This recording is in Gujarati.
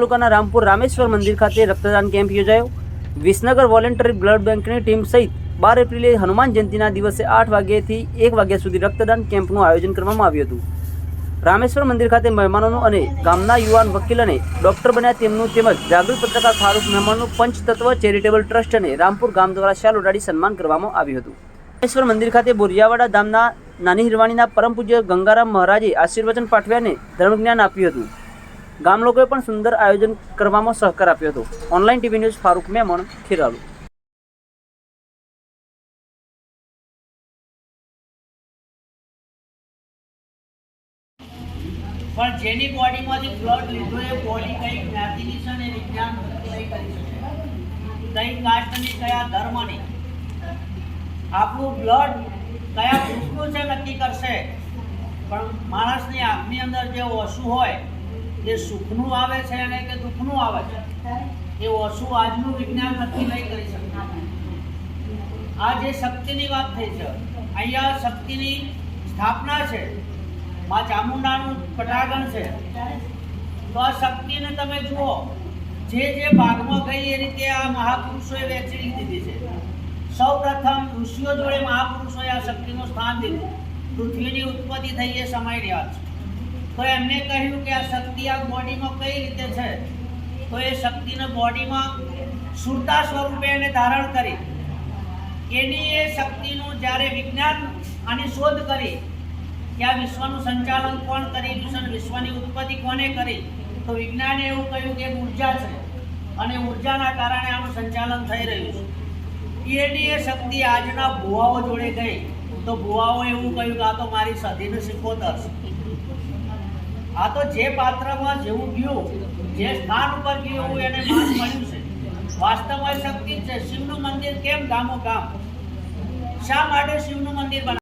તાલુકાના રામપુર રામેશ્વર મંદિર ખાતે રક્તદાન કેમ્પ યોજાયો। વિસનગર વોલેન્ટરી બ્લડ બેંકની ટીમ સહિત 12 એપ્રિલે હનુમાન જયંતિના દિવસે 8 વાગ્યાથી 1 વાગ્યા સુધી રક્તદાન કેમ્પનું આયોજન કરવામાં આવ્યું હતું। રામેશ્વર મંદિર ખાતે મહેમાનોનું અને ગામના યુવાન વકીલ અને ડોક્ટર બન્યા તેમનું તેમજ જાગૃત પત્રકાર ફારૂક મહેમાનનું પંચતત્વ ચેરિટેબલ ટ્રસ્ટ અને રામપુર ગામ દ્વારા શાલ ઉડાડી સન્માન કરવામાં આવ્યું હતું। રામેશ્વર મંદિર ખાતે બોરિયાવાડા ધામના નાની હિરવાણીના પરમ પૂજ્ય ગંગારામ મહારાજે આશીર્વચન પાઠવ્યાને ધર્મજ્ઞાન આપ્યું હતું। ગામ લોકોએ પણ સુંદર આયોજન કરવામાં સહકાર આપ્યો હતો। ઓનલાઈન ટીવી ન્યૂઝ ફારૂક મહેમાન ખેરાલુ। પણ જેની બોડીમાંથી બ્લડ લીધું એ બોડી કઈ જ્ઞાતિની છે ને વિજ્ઞાન નહીં કરી શકે, કઈ કાસ્ટની કયા ધર્મની, આપણું બ્લડ કયા ગ્રુપનું છે નક્કી કરશે। પણ માણસની આંખની અંદર જે ઓછું હોય એ સુખનું આવે છે અને કે દુઃખનું આવે છે એ ઓછું આજનું વિજ્ઞાન નક્કી નહીં કરી શકતું। આ જે શક્તિની વાત થઈ છે, અહીંયા શક્તિની સ્થાપના છે, માં ચામુંડાનું પટાગણ છે। તો આ શક્તિને તમે જુઓ, જે ભાગમાં ગઈ એ રીતે આ મહાપુરુષોએ વહેંચી દીધી છે। સૌ પ્રથમ ઋષિઓ જોડે મહાપુરુષોએ આ શક્તિનું સ્થાન દીધું। પૃથ્વીની ઉત્પત્તિ થઈ એ સમયની વાત છે। તો એમને કહ્યું કે આ શક્તિ આ બોડીમાં કઈ રીતે છે, તો એ શક્તિને બોડીમાં સુરતા સ્વરૂપે એને ધારણ કરી, એની એ શક્તિનું જ્યારે વિજ્ઞાન આની શોધ કરી કે આ વિશ્વનું સંચાલન કોણ કરી રહ્યું છે, વિશ્વની ઉત્પત્તિ કોને કરી, તો વિજ્ઞાને એવું કહ્યું કે ઉર્જા છે અને ઉર્જાના કારણે આનું સંચાલન થઈ રહ્યું છે। એની એ શક્તિ આજના ભુવાઓ જોડે ગઈ તો ભુવાઓ એવું કહ્યું કે આ તો મારી સધીનું સિકોતર છે। આ તો જે પાત્રમાં જેવું ગયું, જે સ્થાન ઉપર ગયું એને માન મળ્યું છે। વાસ્તવમાં શક્તિ છે। શિવનું મંદિર કેમ ગામો ગામ, શા માટે શિવનું મંદિર